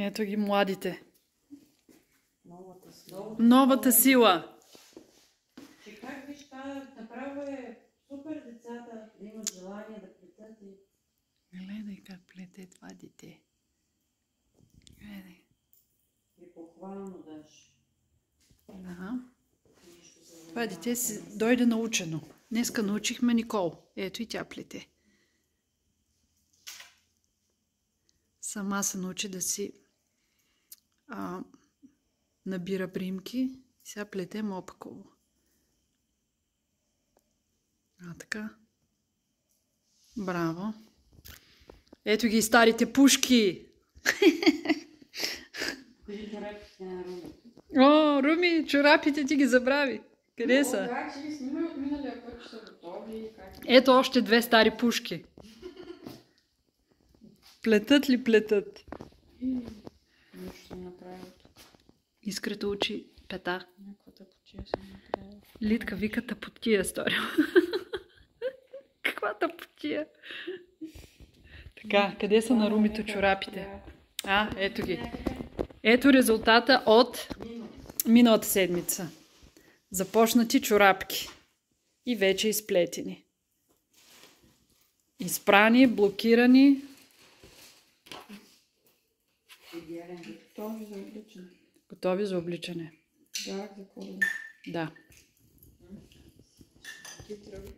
Ето ги младите. Новата сила. Новата сила. Че как виж, направо е супер децата да имат желание да плетат и... Гледай как плете това дете. Гледай. И похвално даже. Да. Това дете си дойде научено. Днеска научихме Никол. Ето и тя плете. Сама се научи да си набира примки. Сега плете мопково. Така. Браво. Ето ги старите пушки. Кажи чорапите на Руми. О, Руми, чорапите ти ги забрави. Къде са? Да, че ги снимай от миналия път, че са готови. Ето още 2 стари пушки. Плетат ли плетат? Нещо съм направила тук. Искрата учи пета. Някаква тъпотия съм направила. Литка вика тъпотия сторил. Каква тъпотия? Така, къде са на Румито чорапите? Ето ги. Ето резултата от миналата седмица. Започнати чорапки. И вече изплетени. Изпрани, блокирани. Готови за обличане. Готови за обличане. Да, за коледа. Да. Ти тръгваш?